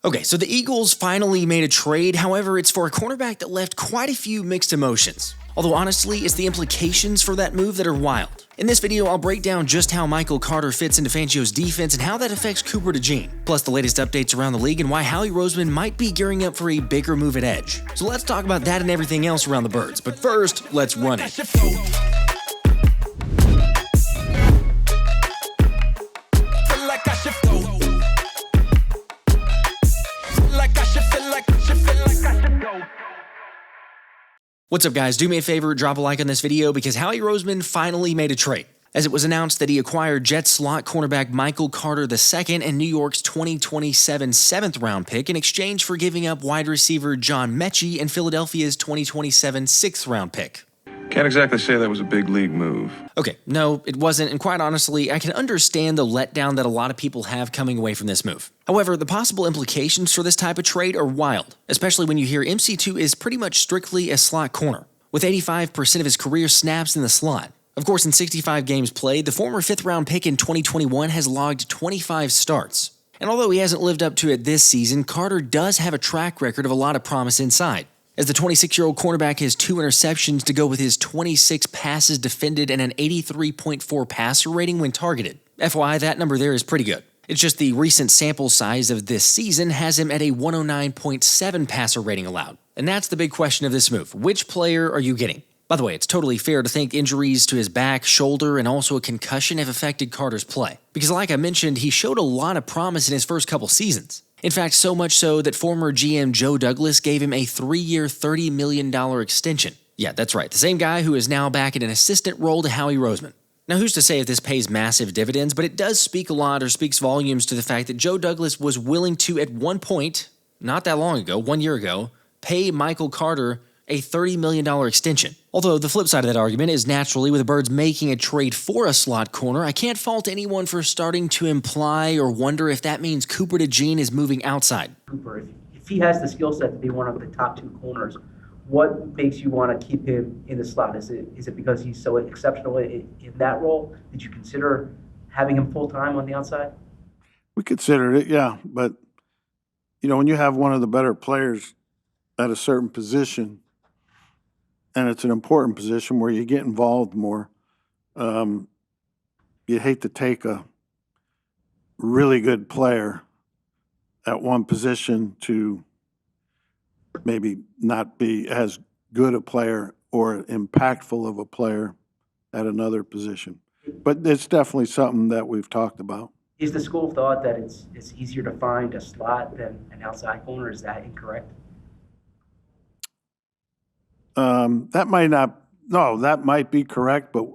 Okay, so the Eagles finally made a trade, however, it's for a cornerback that left quite a few mixed emotions. Although honestly, it's the implications for that move that are wild. In this video, I'll break down just how Michael Carter fits into Fangio's defense and how that affects Cooper DeJean, plus the latest updates around the league and why Howie Roseman might be gearing up for a bigger move at edge. So let's talk about that and everything else around the birds, but first, let's run it. What's up guys, do me a favor, drop a like on this video because Howie Roseman finally made a trade, as it was announced that he acquired Jets slot cornerback Michael Carter II and New York's 2027 7th round pick in exchange for giving up wide receiver John Mechie and Philadelphia's 2027 6th round pick. Can't exactly say that was a big league move. Okay, no, it wasn't, and quite honestly, I can understand the letdown that a lot of people have coming away from this move. However, the possible implications for this type of trade are wild, especially when you hear MC2 is pretty much strictly a slot corner, with 85% of his career snaps in the slot. Of course, in 65 games played, the former 5th round pick in 2021 has logged 25 starts. And although he hasn't lived up to it this season, Carter does have a track record of a lot of promise inside, as the 26-year-old cornerback has 2 interceptions to go with his 26 passes defended and an 83.4 passer rating when targeted. FYI, that number there is pretty good. It's just the recent sample size of this season has him at a 109.7 passer rating allowed. And that's the big question of this move. Which player are you getting? By the way, it's totally fair to think injuries to his back, shoulder, and also a concussion have affected Carter's play. Because like I mentioned, he showed a lot of promise in his first couple seasons. In fact, so much so that former GM Joe Douglas gave him a 3-year, $30 million extension. Yeah, that's right, the same guy who is now back in an assistant role to Howie Roseman. Now, who's to say if this pays massive dividends, but it does speak a lot or speaks volumes to the fact that Joe Douglas was willing to, at one point, not that long ago, 1 year ago, pay Michael Carter a $30 million extension. Although the flip side of that argument is naturally with the Birds making a trade for a slot corner, I can't fault anyone for starting to imply or wonder if that means Cooper DeJean is moving outside. Cooper, if he has the skill set to be one of the top 2 corners, what makes you want to keep him in the slot? Is it because he's so exceptional in that role? Did you consider having him full-time on the outside? We considered it, yeah. But, when you have one of the better players at a certain position, and it's an important position where you get involved more, you hate to take a really good player at one position to maybe not be as good a player or impactful of a player at another position. But it's definitely something that we've talked about. Is the school of thought that it's easier to find a slot than an outside corner? Is that incorrect? That might be correct, but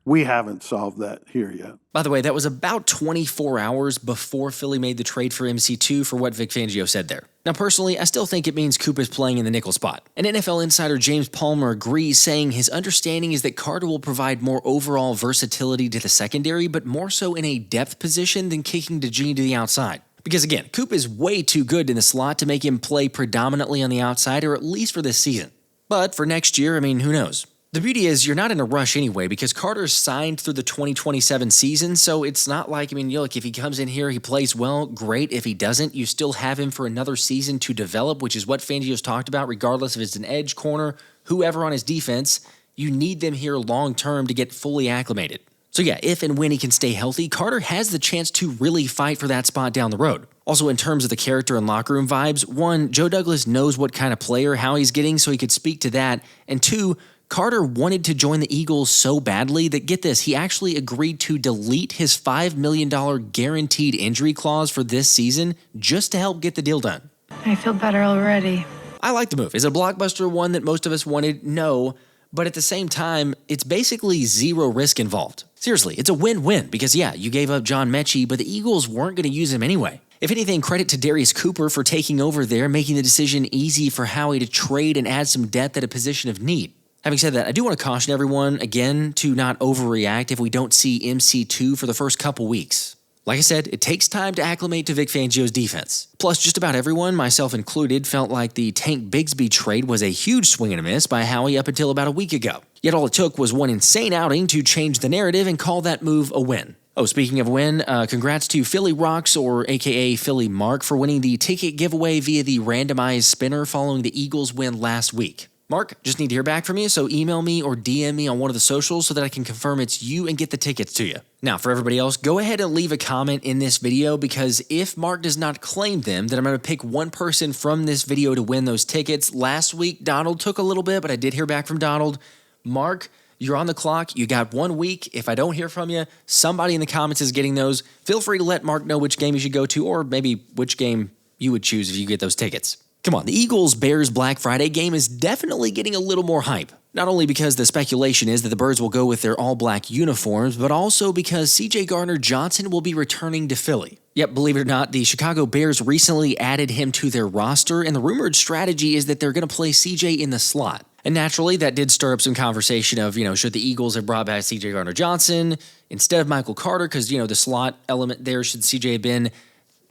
we haven't solved that here yet. By the way, that was about 24 hours before Philly made the trade for MC2 for what Vic Fangio said there. Now, personally, I still think it means Cooper's playing in the nickel spot. And NFL insider James Palmer agrees, saying his understanding is that Carter will provide more overall versatility to the secondary, but more so in a depth position than kicking DeJean to the outside. Because again, Coop is way too good in the slot to make him play predominantly on the outside, or at least for this season. But for next year, who knows? The beauty is you're not in a rush anyway because Carter's signed through the 2027 season, so it's not like, look, if he comes in here, he plays well, great. If he doesn't, you still have him for another season to develop, which is what Fangio's talked about, regardless if it's an edge, corner, whoever on his defense. You need them here long-term to get fully acclimated. So yeah, if and when he can stay healthy, Carter has the chance to really fight for that spot down the road. Also, in terms of the character and locker room vibes, 1, Joe Douglas knows what kind of player Howie's getting, so he could speak to that, and 2, Carter wanted to join the Eagles so badly that, get this, he actually agreed to delete his $5 million guaranteed injury clause for this season just to help get the deal done. I feel better already. I like the move. Is it a blockbuster one that most of us wanted? No. But at the same time, it's basically zero risk involved. Seriously, it's a win-win because, yeah, you gave up John Mechie, but the Eagles weren't going to use him anyway. If anything, credit to Darius Cooper for taking over there, making the decision easy for Howie to trade and add some depth at a position of need. Having said that, I do want to caution everyone, again, to not overreact if we don't see MC2 for the first couple weeks. Like I said, it takes time to acclimate to Vic Fangio's defense. Plus, just about everyone, myself included, felt like the Tank Bigsby trade was a huge swing and a miss by Howie up until about a week ago. Yet all it took was one insane outing to change the narrative and call that move a win. Oh, speaking of win, congrats to Philly Rocks, or AKA Philly Mark, for winning the ticket giveaway via the randomized spinner following the Eagles' win last week. Mark, just need to hear back from you, so email me or DM me on one of the socials so that I can confirm it's you and get the tickets to you. Now, for everybody else, go ahead and leave a comment in this video, because if Mark does not claim them, then I'm going to pick one person from this video to win those tickets. Last week, Donald took a little bit, but I did hear back from Donald. Mark, you're on the clock. You got 1 week. If I don't hear from you, somebody in the comments is getting those. Feel free to let Mark know which game you should go to, or maybe which game you would choose if you get those tickets. Come on, the Eagles-Bears Black Friday game is definitely getting a little more hype. Not only because the speculation is that the Birds will go with their all-black uniforms, but also because Gardner Johnson will be returning to Philly. Yep, believe it or not, the Chicago Bears recently added him to their roster, and the rumored strategy is that they're going to play CJ in the slot. And naturally, that did stir up some conversation of, should the Eagles have brought back Gardner Johnson instead of Michael Carter? Because, the slot element there, should CJ have been?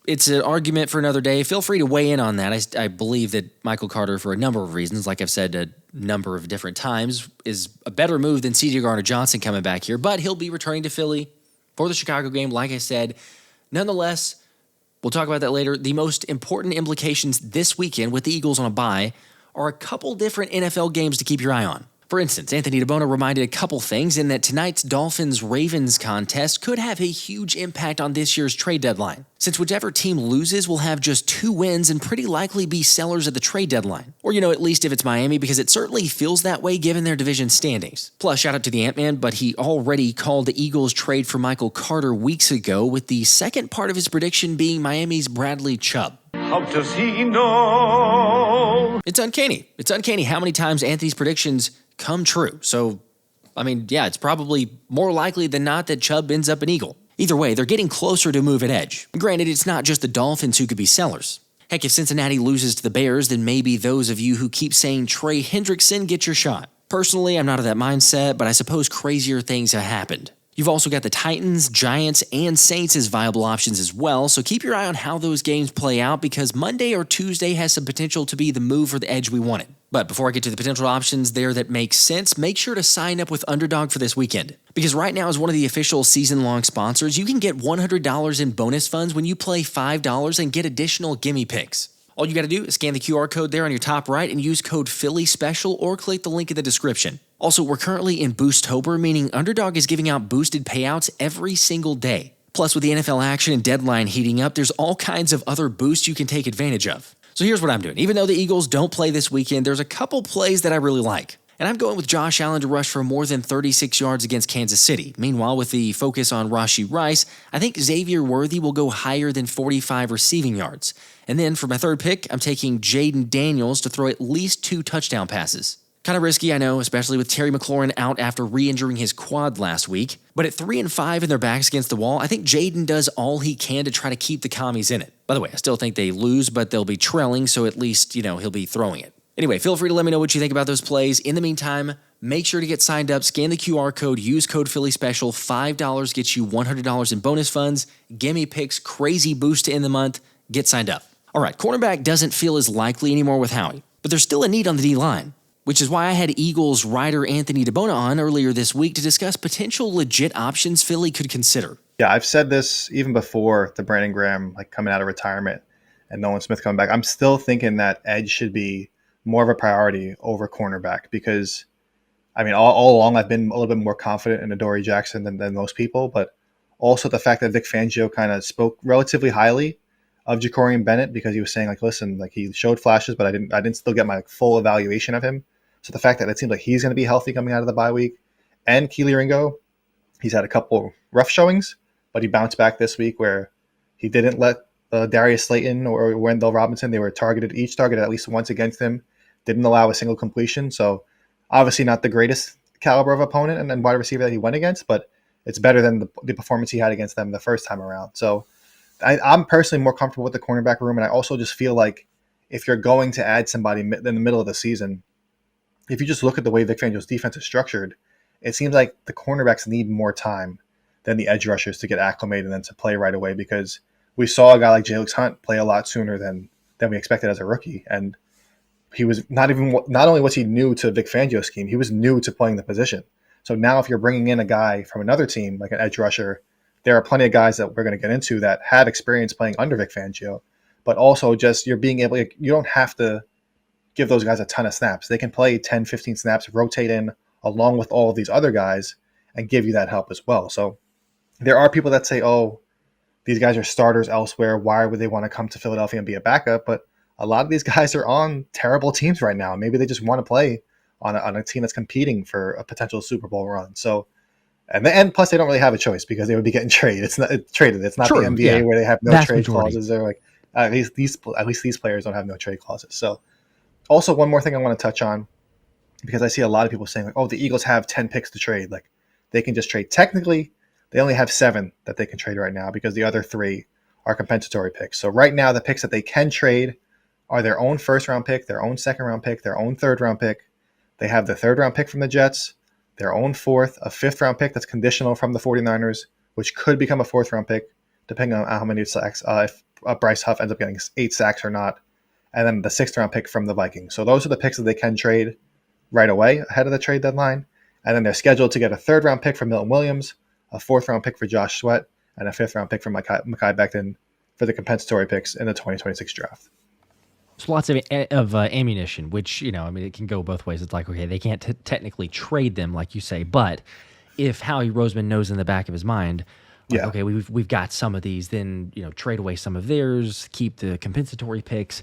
It's an argument for another day. Feel free to weigh in on that. I believe that Michael Carter, for a number of reasons, like I've said a number of different times, is a better move than Gardner Johnson coming back here. But he'll be returning to Philly for the Chicago game, like I said. Nonetheless, we'll talk about that later. The most important implications this weekend with the Eagles on a bye are a couple different NFL games to keep your eye on. For instance, Anthony DiBona reminded a couple things in that tonight's Dolphins-Ravens contest could have a huge impact on this year's trade deadline, since whichever team loses will have just 2 wins and pretty likely be sellers at the trade deadline. Or, at least if it's Miami, because it certainly feels that way given their division standings. Plus, shout out to the Ant-Man, but he already called the Eagles' trade for Michael Carter weeks ago, with the second part of his prediction being Miami's Bradley Chubb. How does he know? It's uncanny. It's uncanny how many times Anthony's predictions come true. So, it's probably more likely than not that Chubb ends up an Eagle. Either way, they're getting closer to move at edge. Granted, it's not just the Dolphins who could be sellers. Heck, if Cincinnati loses to the Bears, then maybe those of you who keep saying Trey Hendrickson get your shot. Personally, I'm not of that mindset, but I suppose crazier things have happened. You've also got the Titans, Giants, and Saints as viable options as well, so keep your eye on how those games play out, because Monday or Tuesday has some potential to be the move for the edge we wanted. But before I get to the potential options there that make sense, make sure to sign up with Underdog for this weekend. Because right now, as one of the official season-long sponsors, you can get $100 in bonus funds when you play $5 and get additional gimme picks. All you got to do is scan the QR code there on your top right and use code PHILLYSPECIAL, or click the link in the description. Also, we're currently in Boosttober, meaning Underdog is giving out boosted payouts every single day. Plus, with the NFL action and deadline heating up, there's all kinds of other boosts you can take advantage of. So here's what I'm doing. Even though the Eagles don't play this weekend, there's a couple plays that I really like. And I'm going with Josh Allen to rush for more than 36 yards against Kansas City. Meanwhile, with the focus on Rashee Rice, I think Xavier Worthy will go higher than 45 receiving yards. And then for my third pick, I'm taking Jaden Daniels to throw at least 2 touchdown passes. Kind of risky, I know, especially with Terry McLaurin out after re-injuring his quad last week. But at 3-5 and their backs against the wall, I think Jaden does all he can to try to keep the commies in it. By the way, I still think they lose, but they'll be trailing, so at least, he'll be throwing it. Anyway, feel free to let me know what you think about those plays. In the meantime, make sure to get signed up, scan the QR code, use code PHILLYSPECIAL. $5 gets you $100 in bonus funds. Gimme picks, crazy boost to end the month. Get signed up. All right, cornerback doesn't feel as likely anymore with Howie, but there's still a need on the D-line, which is why I had Eagles writer Anthony DiBona on earlier this week to discuss potential legit options Philly could consider. Yeah, I've said this even before the Brandon Graham coming out of retirement and Nolan Smith coming back. I'm still thinking that edge should be more of a priority over cornerback, because all along I've been a little bit more confident in Adoree Jackson than most people, but also the fact that Vic Fangio kind of spoke relatively highly of Jakorian Bennett, because he was saying listen, he showed flashes, but I didn't still get my full evaluation of him. So the fact that it seems like he's going to be healthy coming out of the bye week, and Kelee Ringo, he's had a couple rough showings, but he bounced back this week where he didn't let Darius Slayton or Wendell Robinson, they were each targeted at least once against him, didn't allow a single completion. So obviously not the greatest caliber of opponent and wide receiver that he went against, but it's better than the performance he had against them the first time around. So I'm personally more comfortable with the cornerback room, and I also just feel like if you're going to add somebody in the middle of the season, if you just look at the way Vic Fangio's defense is structured, it seems like the cornerbacks need more time than the edge rushers to get acclimated and then to play right away, because we saw a guy like Jalyx Hunt play a lot sooner than we expected as a rookie. And he was not only was he new to Vic Fangio's scheme, he was new to playing the position. So now if you're bringing in a guy from another team, like an edge rusher, there are plenty of guys that we're going to get into that have experience playing under Vic Fangio, but also just you're being able, you don't have to give those guys a ton of snaps. They can play 10, 15 snaps, rotate in along with all of these other guys and give you that help as well. So there are people that say, oh, these guys are starters elsewhere. Why would they want to come to Philadelphia and be a backup? But a lot of these guys are on terrible teams right now. Maybe they just want to play on a team that's competing for a potential Super Bowl run. So, and plus they don't really have a choice because they would be getting traded. It's not traded. It's not True, the NBA where they have no trade majority. clauses. They're like, at least these players don't have no trade clauses. So also one more thing I want to touch on, because I see a lot of people saying like, oh, the Eagles have 10 picks to trade. Like they can just trade. Technically, they only have 7 that they can trade right now because the other 3 are compensatory picks. So right now the picks that they can trade are their own first-round pick, their own second-round pick, their own third-round pick. They have the third-round pick from the Jets, their own fourth, a fifth-round pick that's conditional from the 49ers, which could become a fourth-round pick, depending on how many sacks, if Bryce Huff ends up getting 8 sacks or not, and then the sixth-round pick from the Vikings. So those are the picks that they can trade right away ahead of the trade deadline. And then they're scheduled to get a third-round pick from Milton Williams, a fourth-round pick for Josh Sweat, and a fifth-round pick from Mekhi Becton for the compensatory picks in the 2026 draft. So lots of ammunition, which, it can go both ways. It's like, okay, they can't technically trade them, like you say, but if Howie Roseman knows in the back of his mind, like, okay, we've got some of these, then, trade away some of theirs, keep the compensatory picks.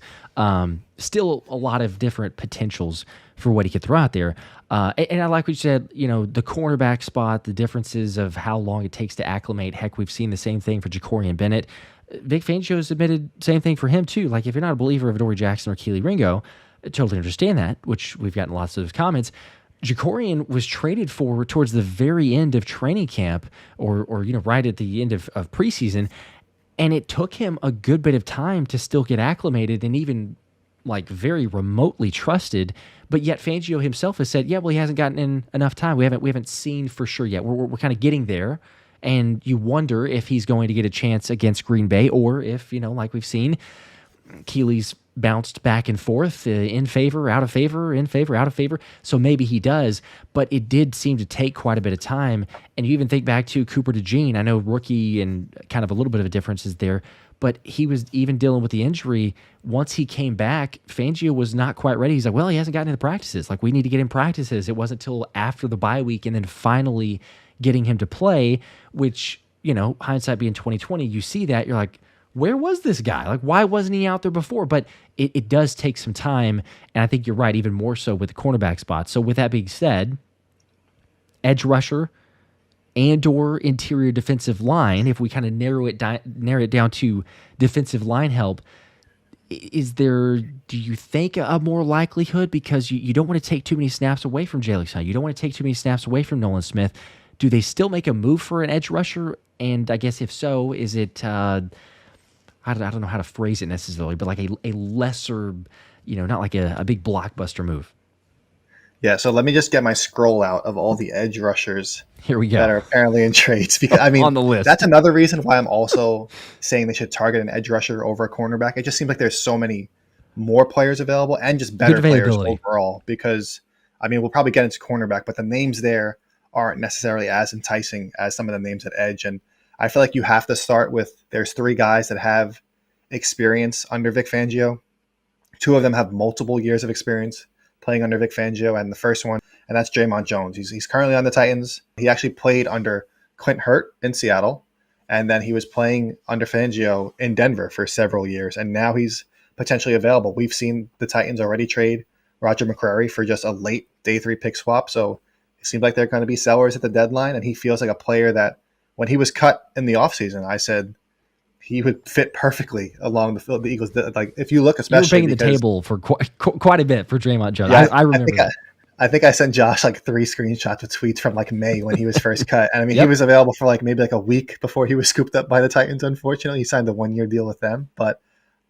Still a lot of different potentials for what he could throw out there. And I like what you said, the cornerback spot, the differences of how long it takes to acclimate. Heck, we've seen the same thing for Jakorian Bennett. Vic Fangio has admitted same thing for him too. Like if you're not a believer of Adoree Jackson or Kelee Ringo, I totally understand that, which we've gotten lots of those comments. Jakorian was traded for towards the very end of training camp or right at the end of preseason, and it took him a good bit of time to still get acclimated and even like very remotely trusted. But yet Fangio himself has said, yeah, well, he hasn't gotten in enough time. We haven't seen for sure yet. We're kind of getting there. And you wonder if he's going to get a chance against Green Bay or if, like we've seen, Kelee's bounced back and forth, in favor, out of favor, in favor, out of favor. So maybe he does, but it did seem to take quite a bit of time. And you even think back to Cooper DeJean. I know rookie and kind of a little bit of a difference is there, but he was even dealing with the injury. Once he came back, Fangio was not quite ready. He's like, well, he hasn't gotten into practices. Like, we need to get in practices. It wasn't until after the bye week and then finally getting him to play, which, hindsight being 2020, you see that, you're like, where was this guy? Like, why wasn't he out there before? But it does take some time, and I think you're right, even more so with the cornerback spot. So with that being said, edge rusher and/or interior defensive line, if we kind of narrow it down to defensive line help, do you think a more likelihood? Because you don't want to take too many snaps away from Jalyx. You don't want to take too many snaps away from Nolan Smith. Do they still make a move for an edge rusher? And I guess if so, is it, I don't know how to phrase it necessarily, but like a lesser, not like a big blockbuster move? Yeah, so let me just get my scroll out of all the edge rushers Here we go. that are apparently in trades. Because on the list. That's another reason why I'm also saying they should target an edge rusher over a cornerback. It just seems like there's so many more players available and just better players overall. Because, we'll probably get into cornerback, but the names there aren't necessarily as enticing as some of the names at edge. And I feel like you have to start with, there's 3 guys that have experience under Vic Fangio. 2 of them have multiple years of experience playing under Vic Fangio, and the first one, and that's Jamon Jones. He's currently on the Titans. He actually played under Clint Hurt in Seattle, and then he was playing under Fangio in Denver for several years, and now he's potentially available. We've seen the Titans already trade Roger McCreary for just a late day 3 pick swap, so it seems like they're going to be sellers at the deadline, and he feels like a player that when he was cut in the offseason, I said he would fit perfectly along the Eagles. Like, if you look, especially, you were banging the table for quite a bit for Jamon Jones. Yeah, I remember that. I think I sent Josh like 3 screenshots with tweets from like May when he was first cut. And he was available for like maybe like a week before he was scooped up by the Titans. Unfortunately, he signed a 1-year deal with them, but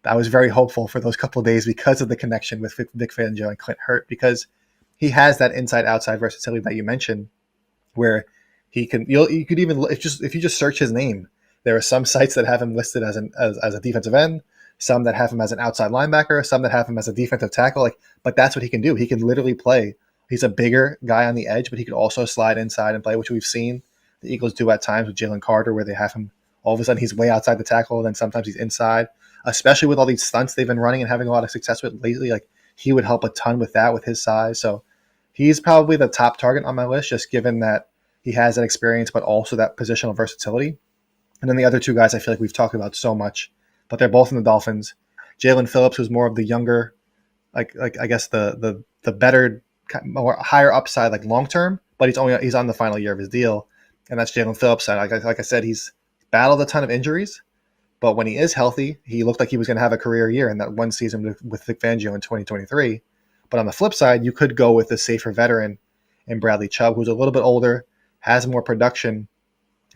I was very hopeful for those couple of days because of the connection with Vic Fangio and Clint Hurt, because he has that inside-outside versatility that you mentioned, where he can. You could even if you just search his name, there are some sites that have him listed as a defensive end, some that have him as an outside linebacker, some that have him as a defensive tackle. But that's what he can do. He can literally play. He's a bigger guy on the edge, but he could also slide inside and play, which we've seen the Eagles do at times with Jalen Carter, where they have him all of a sudden he's way outside the tackle, and then sometimes he's inside. Especially with all these stunts they've been running and having a lot of success with lately, like he would help a ton with that with his size. So he's probably the top target on my list, just given that he has that experience, but also that positional versatility. And then the other two guys I feel like we've talked about so much, but they're both in the Dolphins. Jalen Phillips, who's more of the younger, like I guess the better, more higher upside, like long term, but he's on the final year of his deal, and that's Jalen Phillips. And like I said, he's battled a ton of injuries, but when he is healthy, he looked like he was going to have a career year in that one season with Fangio in 2023. But on the flip side, you could go with the safer veteran in Bradley Chubb, who's a little bit older, has more production,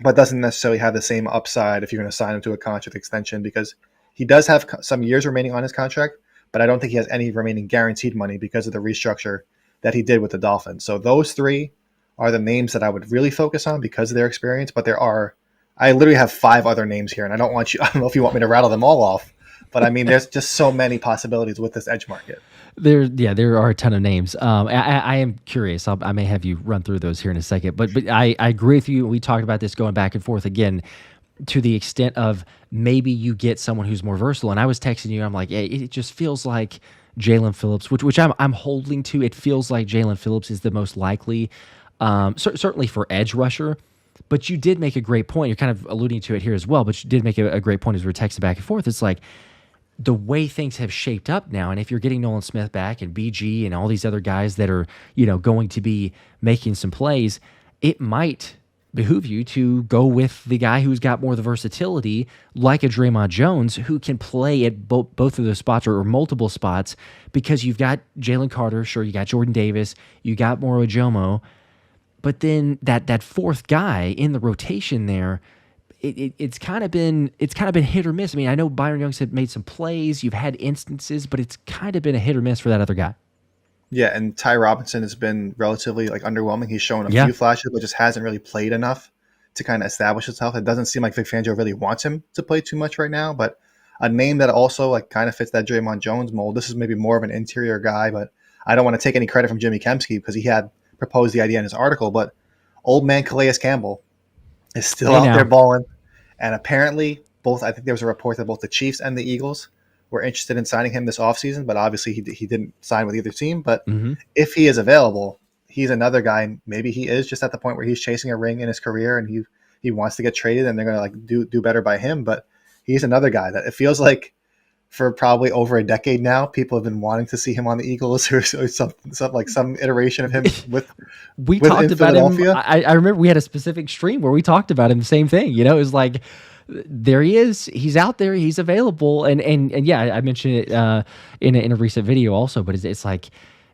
but doesn't necessarily have the same upside if you're going to sign him to a contract extension, because he does have some years remaining on his contract, but I don't think he has any remaining guaranteed money because of the restructure that he did with the Dolphins. So those three are the names that I would really focus on because of their experience, but I literally have 5 other names here, and I don't know if you want me to rattle them all off, but I mean, there's just so many possibilities with this edge market. There are a ton of names. I am curious. I may have you run through those here in a second, but I agree with you. We talked about this going back and forth again, to the extent of maybe you get someone who's more versatile. And I was texting you, I'm like, hey, it just feels like Jalen Phillips, which I'm holding to. It feels like Jalen Phillips is the most likely, certainly for edge rusher. But you did make a great point. You're kind of alluding to it here as well, but you did make a great point as we're texting back and forth. It's like the way things have shaped up now, and if you're getting Nolan Smith back and BG and all these other guys that are, going to be making some plays, it might behoove you to go with the guy who's got more of the versatility, like a Draymond Jones, who can play at both of those spots or multiple spots, because you've got Jalen Carter, sure, you got Jordan Davis, you got Moro Ojomo, but then that fourth guy in the rotation there, it's kind of been hit or miss. I mean, I know Byron Young's had made some plays, you've had instances, but it's kind of been a hit or miss for that other guy. Yeah, and Ty Robinson has been relatively underwhelming. He's shown a few flashes, but just hasn't really played enough to kind of establish himself. It doesn't seem like Vic Fangio really wants him to play too much right now. But a name that also kind of fits that Draymond Jones mold. This is maybe more of an interior guy, but I don't want to take any credit from Jimmy Kempski because he had proposed the idea in his article. But old man Calais Campbell is still out there balling, and apparently I think there was a report that both the Chiefs and the Eagles were interested in signing him this offseason, but obviously he didn't sign with either team. But if he is available, he's another guy. Maybe he is just at the point where he's chasing a ring in his career and he wants to get traded and they're going to do better by him. But he's another guy that it feels like for probably over a decade now, people have been wanting to see him on the Eagles or some iteration of him we talked about him. I remember we had a specific stream where we talked about him, the same thing. It was like, there he is. He's out there. He's available. And yeah, I mentioned it in a recent video also. But it's like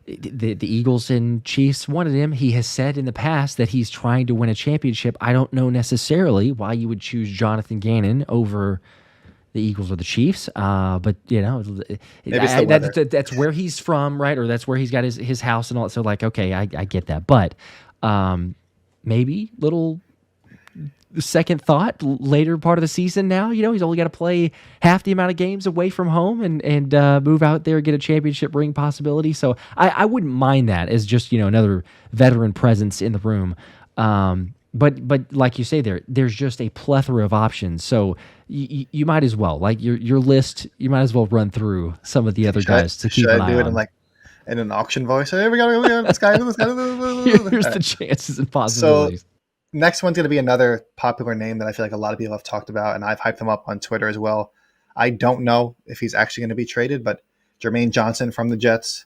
the Eagles and Chiefs wanted him. He has said in the past that he's trying to win a championship. I don't know necessarily why you would choose Jonathan Gannon over the Eagles or the Chiefs. But that's where he's from, right? Or that's where he's got his house and all that. So okay, I get that. But maybe little second thought later part of the season now. He's only got to play half the amount of games away from home and move out there, get a championship ring possibility. So I wouldn't mind that as just another veteran presence in the room. But like you say, there's just a plethora of options. So you might as well, your list, you might as well run through some of the other guys to keep an eye on. Should I do it in an auction voice? Hey, we got this guy. Here's the chances and possibilities. So, next one's going to be another popular name that I feel like a lot of people have talked about, and I've hyped him up on Twitter as well. I don't know if he's actually going to be traded, but Jermaine Johnson from the Jets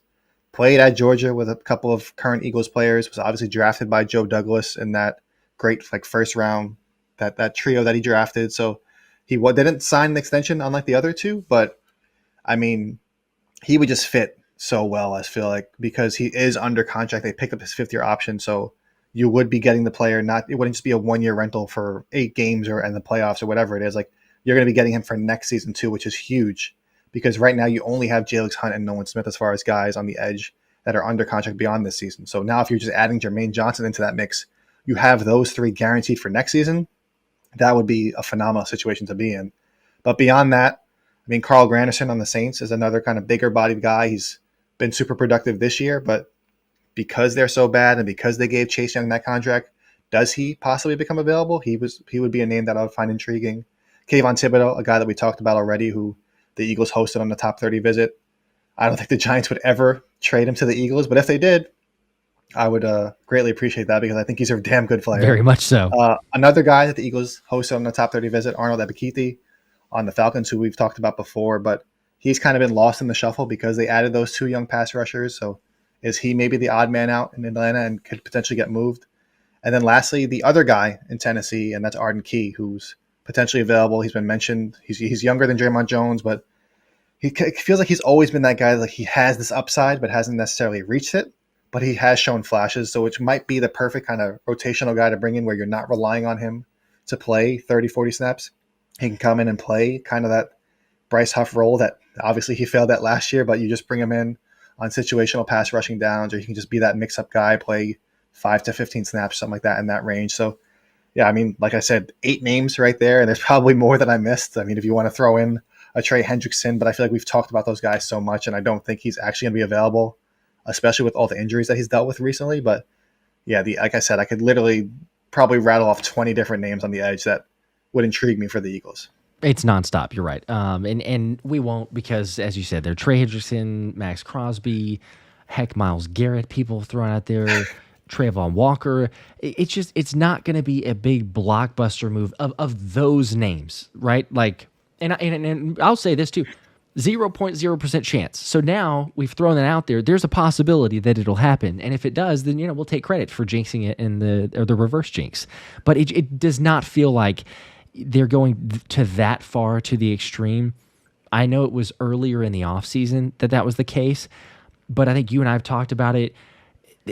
played at Georgia with a couple of current Eagles players, was obviously drafted by Joe Douglas in that great first round, that trio that he drafted. So he didn't sign an extension unlike the other two, but I mean, he would just fit so well, I feel like, because he is under contract. They picked up his 5th-year option, so you would be getting the player. It wouldn't just be a 1-year rental for 8 games and the playoffs or whatever it is. You're going to be getting him for next season too, which is huge because right now you only have Jalyx Hunt and Nolan Smith as far as guys on the edge that are under contract beyond this season. So now if you're just adding Jermaine Johnson into that mix, you have those 3 guaranteed for next season. That would be a phenomenal situation to be in. But beyond that, I mean, Carl Granderson on the Saints is another kind of bigger bodied guy. He's been super productive this year, but because they're so bad and because they gave Chase Young that contract, does he possibly become available? He would be a name that I would find intriguing. Kayvon Thibodeau, a guy that we talked about already, who the Eagles hosted on the top 30 visit. I don't think the Giants would ever trade him to the Eagles, but if they did, I would greatly appreciate that because I think he's a damn good player. Very much so. Another guy that the Eagles hosted on the top 30 visit, Arnold Ebiketie on the Falcons, who we've talked about before, but he's kind of been lost in the shuffle because they added those 2 young pass rushers. So is he maybe the odd man out in Atlanta and could potentially get moved? And then lastly, the other guy in Tennessee, and that's Arden Key, who's potentially available. He's been mentioned. He's younger than Draymond Jones, but it feels like he's always been that guy. Like he has this upside, but hasn't necessarily reached it. But he has shown flashes, so which might be the perfect kind of rotational guy to bring in where you're not relying on him to play 30, 40 snaps. He can come in and play kind of that Bryce Huff role that obviously he failed at last year, but you just bring him in on situational pass rushing downs, or you can just be that mix-up guy, play 5 to 15 snaps, something like that in that range. So, yeah, I mean, like I said, 8 names right there, and there's probably more that I missed. I mean, if you want to throw in a Trey Hendrickson, but I feel like we've talked about those guys so much, and I don't think he's actually going to be available, especially with all the injuries that he's dealt with recently. But, yeah, like I said, I could literally probably rattle off 20 different names on the edge that would intrigue me for the Eagles. It's nonstop. You're right. And we won't because, as you said, they're Trey Hendrickson, Max Crosby, heck, Myles Garrett, people throwing out there, Trayvon Walker. It's not going to be a big blockbuster move of those names, right? Like, and I'll say this too, 0.0% chance. So now we've thrown that out there. There's a possibility that it'll happen, and if it does, then we'll take credit for jinxing it in the reverse jinx. But it does not feel like they're going to that far to the extreme. I know it was earlier in the offseason that was the case, but I think you and I have talked about it.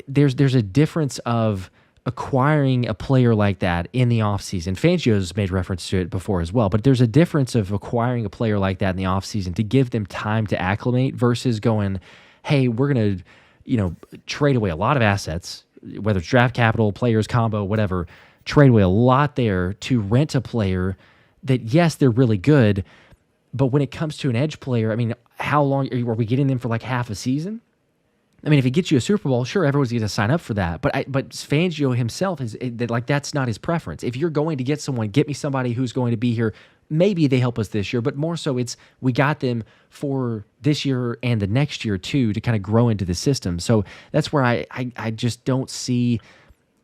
There's a difference of acquiring a player like that in the offseason. Fangio's made reference to it before as well, but there's a difference of acquiring a player like that in the offseason to give them time to acclimate versus going, hey, we're going to trade away a lot of assets, whether it's draft capital, players, combo, whatever, trade away a lot there to rent a player that, yes, they're really good, but when it comes to an edge player, I mean, how long are we getting them for like half a season? I mean, if it gets you a Super Bowl, sure, everyone's going to sign up for that. But Fangio himself that's not his preference. If you're going to get someone, get me somebody who's going to be here. Maybe they help us this year, but more so it's we got them for this year and the next year too to kind of grow into the system. So that's where I just don't see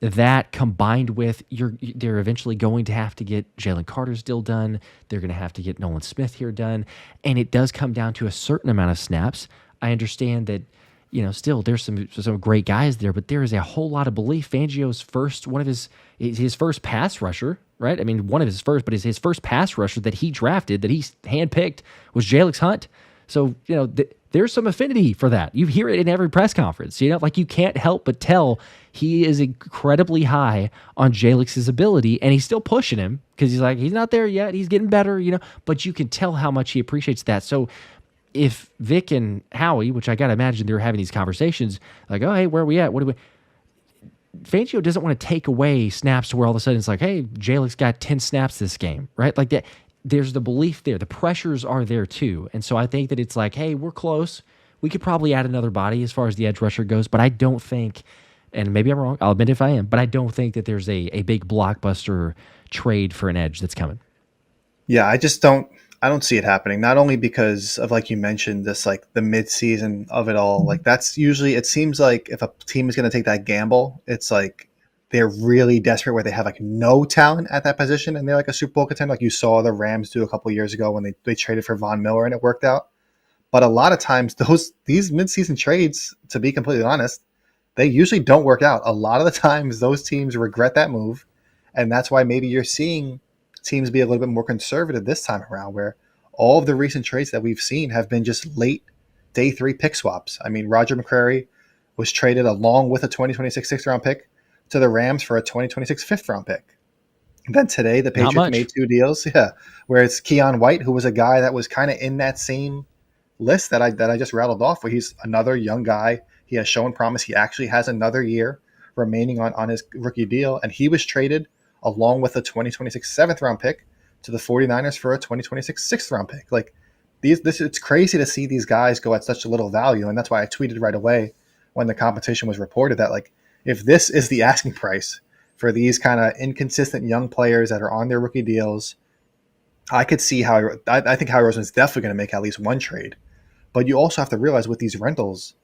that combined with they're eventually going to have to get Jalen Carter's deal done. They're going to have to get Nolan Smith here done, and it does come down to a certain amount of snaps. I understand that. Still there's some great guys there, but there is a whole lot of belief. Fangio's his first pass rusher, right? I mean, one of his first, but his first pass rusher that he drafted, that he handpicked, was Jalyx Hunt. So, there's some affinity for that. You hear it in every press conference. Like you can't help but tell he is incredibly high on Jalyx's ability, and he's still pushing him because he's like, he's not there yet. He's getting better, but you can tell how much he appreciates that. So, if Vic and Howie, which I got to imagine they're having these conversations, like, oh, hey, where are we at? Fangio doesn't want to take away snaps to where all of a sudden it's like, hey, Jalyx got 10 snaps this game, right? Like that. There's the belief there. The pressures are there too. And so I think that it's like, hey, we're close. We could probably add another body as far as the edge rusher goes, but I don't think, and maybe I'm wrong, I'll admit if I am, but I don't think that there's a big blockbuster trade for an edge that's coming. Yeah, I don't see it happening, not only because of, like you mentioned, this like the mid-season of it all. Like that's usually, it seems like if a team is going to take that gamble, it's like they're really desperate where they have like no talent at that position and they're like a Super Bowl contender. Like you saw the Rams do a couple of years ago when they traded for Von Miller and it worked out. But a lot of times these mid-season trades, to be completely honest, they usually don't work out. A lot of the times those teams regret that move. And that's why maybe you're seeing teams be a little bit more conservative this time around, where all of the recent trades that we've seen have been just late day 3 pick swaps. I mean, Roger McCreary was traded along with a 2026 6th-round pick to the Rams for a 2026 5th-round pick. And then today, the Patriots made 2 deals, where it's Keon White, who was a guy that was kind of in that same list that I just rattled off, where he's another young guy. He has shown promise. He actually has another year remaining on his rookie deal, and he was traded along with a 2026 7th-round pick to the 49ers for a 2026 6th-round pick. Like it's crazy to see these guys go at such a little value, and that's why I tweeted right away when the competition was reported that like if this is the asking price, for these kind of inconsistent young players that are on their rookie deals. I could see how I think Howie Roseman is definitely going to make at least one trade. But you also have to realize with these rentals,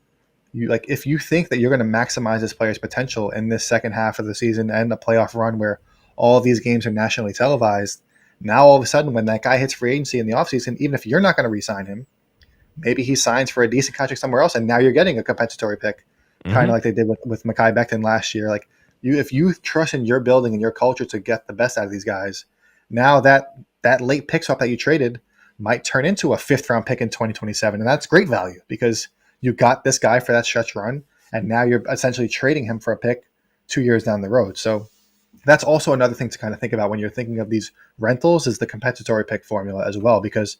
if you think that you're going to maximize this player's potential in this second half of the season and a playoff run where all of these games are nationally televised, now all of a sudden when that guy hits free agency in the offseason, even if you're not going to re-sign him, maybe he signs for a decent contract somewhere else, and now you're getting a compensatory pick, kind of like they did with Mekhi Becton last year. Like if you trust in your building and your culture to get the best out of these guys, now that late pick swap that you traded might turn into a 5th round pick in 2027, and that's great value because you got this guy for that stretch run, and now you're essentially trading him for a pick 2 years down the road. So that's also another thing to kind of think about when you're thinking of these rentals is the compensatory pick formula as well, because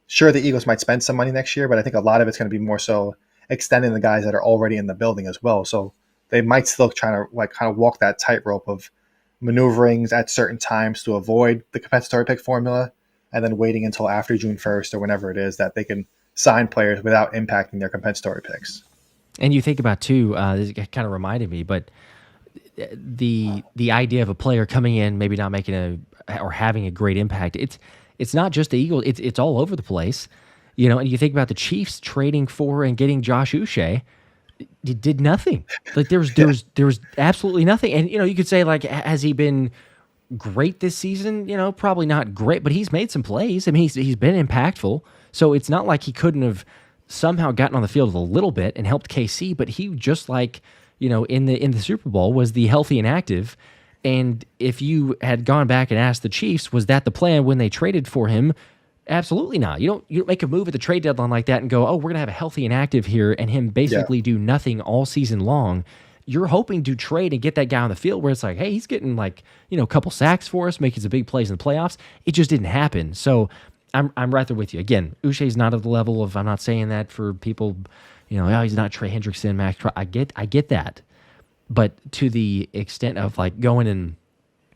sure, the Eagles might spend some money next year, but I think a lot of it's going to be more so extending the guys that are already in the building as well. So they might still try to kind of walk that tightrope of maneuverings at certain times to avoid the compensatory pick formula, and then waiting until after June 1st or whenever it is that they can sign players without impacting their compensatory picks. And you think about too, this kind of reminded me, but the idea of a player coming in, maybe not making or having a great impact. It's not just the Eagles. It's all over the place, And you think about the Chiefs trading for and getting Josh Uche, it did nothing. Like there was absolutely nothing. And you could say has he been great this season? Probably not great, but he's made some plays. I mean, he's been impactful. So it's not like he couldn't have somehow gotten on the field a little bit and helped KC, but he just in the Super Bowl was the healthy and active. And if you had gone back and asked the Chiefs, was that the plan when they traded for him? Absolutely not. You don't make a move at the trade deadline like that and go, oh, we're going to have a healthy and active here and him basically do nothing all season long. You're hoping to trade and get that guy on the field where it's like, hey, he's getting a couple sacks for us, making some big plays in the playoffs. It just didn't happen. So I'm right there with you. Again, Uche's not at the level of, I'm not saying that for people, oh, he's not Trey Hendrickson, Max. I get that. But to the extent of going and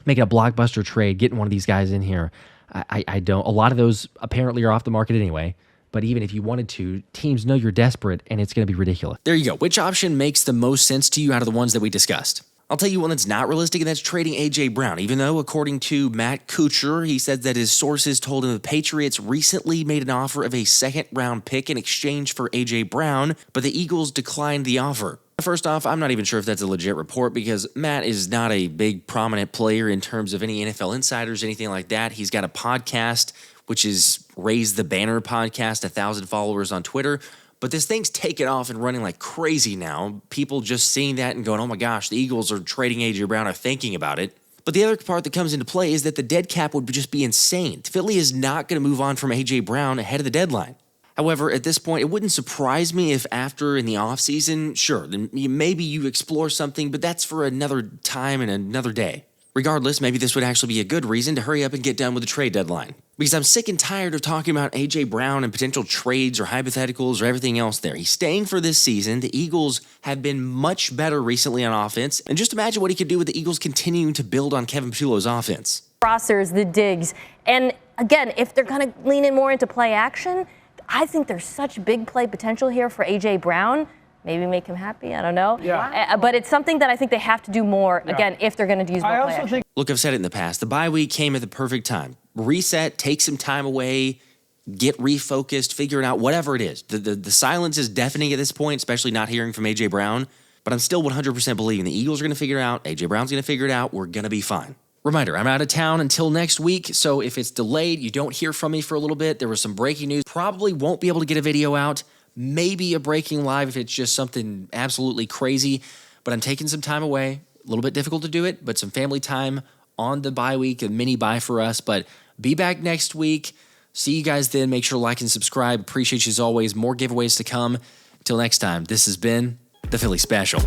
making a blockbuster trade, getting one of these guys in here, I don't. A lot of those apparently are off the market anyway. But even if you wanted to, teams know you're desperate, and it's going to be ridiculous. There you go. Which option makes the most sense to you out of the ones that we discussed? I'll tell you one that's not realistic, and that's trading A.J. Brown, even though, according to Matt Kuchar, he said that his sources told him the Patriots recently made an offer of a second-round pick in exchange for A.J. Brown, but the Eagles declined the offer. First off, I'm not even sure if that's a legit report because Matt is not a big prominent player in terms of any NFL insiders, anything like that. He's got a podcast, which is Raise the Banner podcast, 1,000 followers on Twitter. But this thing's taken off and running like crazy now. People just seeing that and going, oh my gosh, the Eagles are trading A.J. Brown or thinking about it. But the other part that comes into play is that the dead cap would just be insane. Philly is not going to move on from A.J. Brown ahead of the deadline. However, at this point, it wouldn't surprise me if after in the offseason, sure, then maybe you explore something, but that's for another time and another day. Regardless, maybe this would actually be a good reason to hurry up and get done with the trade deadline. Because I'm sick and tired of talking about A.J. Brown and potential trades or hypotheticals or everything else there. He's staying for this season. The Eagles have been much better recently on offense. And just imagine what he could do with the Eagles continuing to build on Kevin Patullo's offense. Rosters, the digs. And again, if they're going to lean in more into play action, I think there's such big play potential here for A.J. Brown. Maybe make him happy. I don't know. Yeah. But it's something that I think they have to do more, again, if they're going to use more play action. Look, I've said it in the past. The bye week came at the perfect time. Reset, take some time away, get refocused, figure it out, whatever it is. The silence is deafening at this point, especially not hearing from A.J. Brown. But I'm still 100% believing the Eagles are going to figure it out. A.J. Brown's going to figure it out. We're going to be fine. Reminder, I'm out of town until next week, so if it's delayed, you don't hear from me for a little bit. There was some breaking news. Probably won't be able to get a video out. Maybe a breaking live if it's just something absolutely crazy. But I'm taking some time away. A little bit difficult to do it, but some family time on the bye week, a mini bye for us. But be back next week. See you guys then. Make sure to like and subscribe. Appreciate you as always. More giveaways to come. Until next time, this has been the Philly Special.